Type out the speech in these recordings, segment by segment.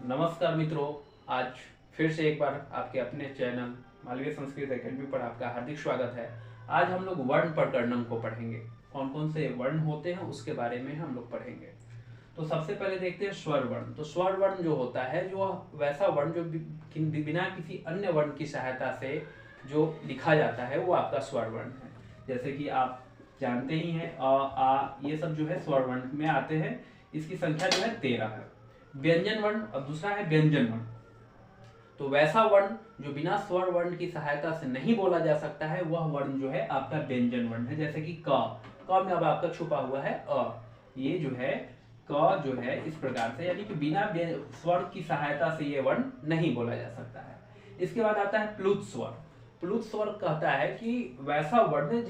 नमस्कार मित्रों, आज फिर से एक बार आपके अपने चैनल मालवीय संस्कृत एकेडमी पर आपका हार्दिक स्वागत है। आज हम लोग वर्ण प्रकरणम को पढ़ेंगे। कौन कौन से वर्ण होते हैं उसके बारे में हम लोग पढ़ेंगे। तो सबसे पहले देखते हैं स्वर वर्ण। तो स्वर वर्ण जो होता है, जो वैसा वर्ण जो बिना किसी अन्य वर्ण की सहायता से जो लिखा जाता है वो आपका स्वर वर्ण है। जैसे कि आप जानते ही हैं अ, आ, ये सब जो है स्वर वर्ण में आते हैं। इसकी संख्या जो है 13 है। व्यंजन वर्ण और दूसरा है व्यंजन वर्ण। तो वैसा वर्ण जो बिना स्वर वर्ण की सहायता से नहीं बोला जा सकता है वह वर्ण जो है आपका व्यंजन वर्ण है। जैसे कि क में अब आपका छुपा हुआ है अ। ये जो है क जो है इस प्रकार से, यानी कि बिना स्वर की सहायता से ये वर्ण नहीं बोला जा सकता है। इसके बाद आता है प्लुत स्वर। प्लुत स्वर कहता है कि वैसा वर्ण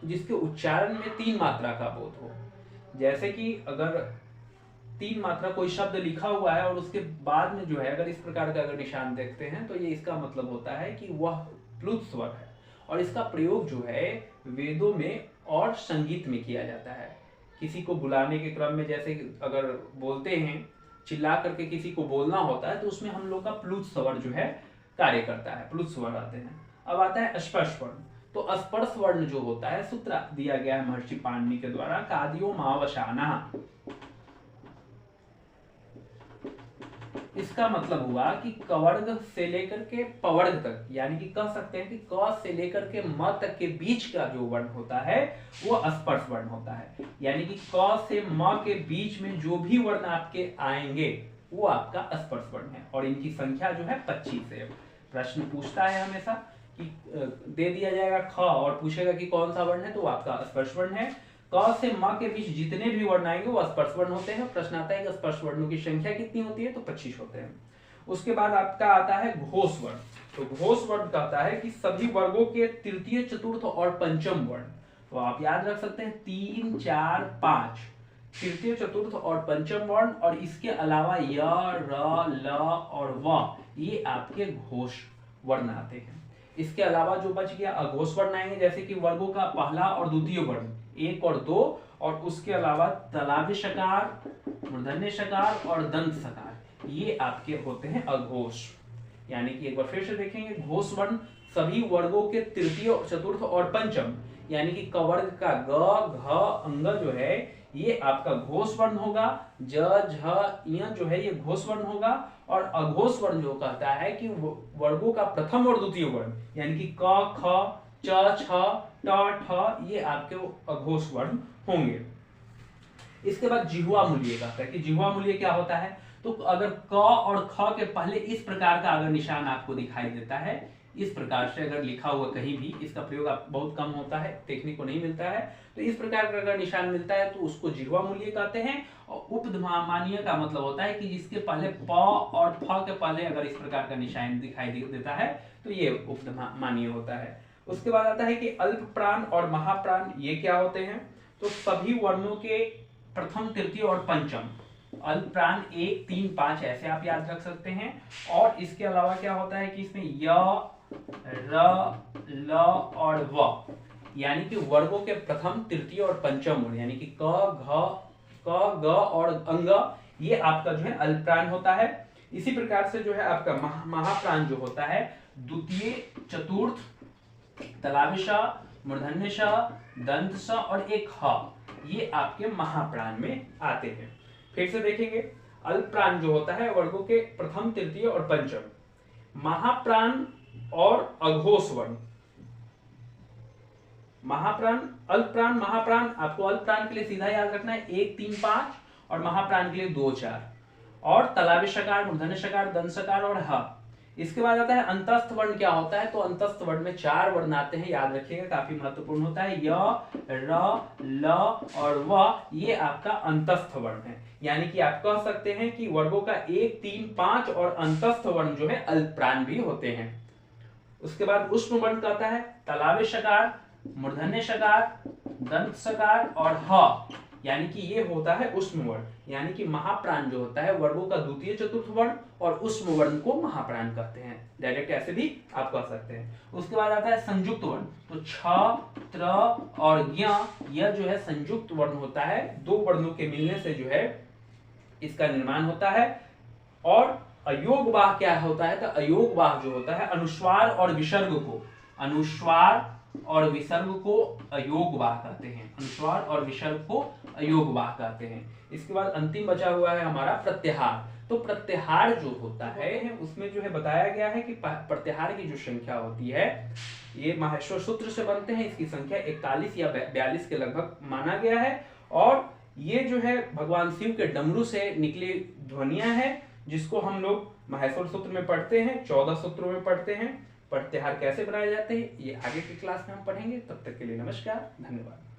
जिसके उच्चारण में 3 मात्रा का बोध हो। जैसे कि अगर 3 मात्रा कोई शब्द लिखा हुआ है और उसके बाद में जो है अगर इस प्रकार का अगर निशान देखते हैं तो ये इसका मतलब होता है कि वह प्लुत स्वर है। और इसका प्रयोग जो है वेदों में और संगीत में किया जाता है। किसी को बुलाने के क्रम में, जैसे अगर बोलते हैं, चिल्ला करके किसी को बोलना होता है, तो उसमें हम लोग का प्लुत स्वर जो है कार्य करता है, प्लुत स्वर आते हैं। अब आता है स्पर्श वर्ण। तो स्पर्श वर्ण जो होता है, सूत्र दिया गया है महर्षि पाणिनि के द्वारा, कादियो मावसाना। इसका मतलब हुआ कि कवर्ग से लेकर के पवर्ग तक, यानी कि कह सकते हैं कि क से लेकर के म तक के बीच का जो वर्ण होता है वो स्पर्श वर्ण होता है। यानी कि क से म के बीच में जो भी वर्ण आपके आएंगे वो आपका स्पर्श वर्ण है। और इनकी संख्या जो है 25 है। प्रश्न पूछता है हमेशा कि दे दिया जाएगा ख और पूछेगा कि कौन सा वर्ण है, तो आपका स्पर्श वर्ण है। क से म के बीच जितने भी वर्ण आएंगे वो स्पर्श वर्ण होते हैं। प्रश्न आता है कि स्पर्श वर्णों की संख्या कितनी होती है, तो 25 होते हैं। उसके बाद आपका आता है घोष वर्ण। तो घोष वर्ण कहता है कि सभी वर्गों के तृतीय, चतुर्थ और पंचम वर्ण। तो आप याद रख सकते हैं 3, 4, 5 तृतीय, चतुर्थ और पंचम वर्ण, और इसके अलावा य, र, ल और व, ये आपके घोष वर्ण आते हैं। इसके अलावा जो बच गया अघोष वर्ण आएंगे, जैसे कि वर्गों का पहला और द्वितीय वर्ण 1 और 2, और उसके अलावा तलावी शकार, मूर्धन्य शकार और दंत शकार, ये आपके होते हैं अघोष। यानी कि एक बार फिर से देखेंगे, घोष वर्ण सभी वर्गों के तृतीय, चतुर्थ और पंचम, यानी कि कवर्ग का ग, घ, अंग जो है ये आपका घोष वर्ण होगा। ज, झ, य जो है ये घोष वर्ण होगा। और अघोष वर्ण जो कहता है कि वर्गों का प्रथम और द्वितीय वर्ण, यानी कि क, ख, च, छ, ट, ठ, ये आपके अघोष वर्ण होंगे। इसके बाद जिह्वा मूल्य कहता है कि जिह्वा मूल्य क्या होता है। तो अगर क और ख के पहले इस प्रकार का अगर निशान आपको दिखाई देता है, इस प्रकार से अगर लिखा हुआ कहीं भी, इसका प्रयोग बहुत कम होता है, देखने को नहीं मिलता है, तो इस प्रकार का अगर निशान मिलता है तो उसको जिह्वा मूल्य कहते हैं। और उपधमानीय का मतलब होता है कि जिसके पहले प और फ के पहले अगर इस प्रकार का निशान दिखाई देता है तो ये उपधमानीय होता है। उसके बाद आता है कि अल्प प्राण और महाप्राण, ये क्या होते हैं। तो सभी वर्णों के प्रथम, तृतीय और पंचम, अल्प प्राण 1, 3, 5 ऐसे आप याद रख सकते हैं। और इसके अलावा क्या होता है कि इसमें य, र, ल और व, यानी कि वर्गों के प्रथम, तृतीय और पंचम वर्ण, यानी कि क, ग और अंग, ये आपका जो है अल्प प्राण होता है। इसी प्रकार से जो है आपका महाप्राण जो होता है द्वितीय, चतुर्थ, तलावी श, मूर्धन्य श, दंत श और एक ह, ये आपके महाप्राण में आते हैं। फिर से देखेंगे, अल्प प्राण जो होता है वर्गों के प्रथम, तृतीय और पंचम। महाप्राण और अघोष वर्ण, महाप्राण, अल्प प्राण, महाप्राण, आपको अल्प प्राण के लिए सीधा याद रखना है 1, 3, 5, और महाप्राण के लिए 2, 4, और तलावी शकार, मूर्धन्य शकार, दंत शकार और ह। इसके बाद आता है अंतस्थ वर्ण। क्या होता है, तो अंतस्थ वर्ण में 4 वर्ण आते हैं, याद रखिएगा, काफी महत्वपूर्ण होता है। य, र, ल और व, ये आपका अंतस्थ वर्ण है। यानी कि आप कह सकते हैं कि वर्गों का 1, 3, 5 और अंतस्थ वर्ण जो है अल्प प्राण भी होते हैं। उसके बाद उष्ण वर्ण कहता है तलावी शकार, मूर्धन्य शकार, दंत शकार और ह, यानी कि ये होता है उष्ण वर्ण। यानी कि महाप्राण जो होता है वर्गों का द्वितीय, चतुर्थ वर्ण, और उष्ण वर्ण को महाप्राण कहते हैं। डायरेक्ट ऐसे भी आप कह सकते हैं। उसके बाद आता है संयुक्त वर्ण। तो छ, त्र और ज्ञ, यह जो है संयुक्त वर्ण होता है। 2 वर्णों के मिलने से जो है इसका निर्माण होता है। और अयोगवाह क्या होता है, तो अयोगवाह जो होता है अनुस्वार और विसर्ग को, अनुस्वार और विसर्ग को अयोगवाह कहते हैं, अनुस्वार और विसर्ग को अयोगवाह कहते हैं। इसके बाद अंतिम बचा हुआ है हमारा प्रत्याहार। तो प्रत्याहार जो होता है उसमें जो है बताया गया है कि प्रत्याहार की जो संख्या होती है ये माहेश्वर सूत्र से बनते हैं, इसकी संख्या 41 या 42 के लगभग माना गया है। और ये जो है भगवान शिव के डमरू से निकली ध्वनियां हैं, जिसको हम लोग माहेश्वर सूत्र में पढ़ते हैं, 14 सूत्रों में पढ़ते हैं। प्रत्याहार कैसे बनाए जाते हैं ये आगे की क्लास में हम पढ़ेंगे। तब तक के लिए नमस्कार, धन्यवाद।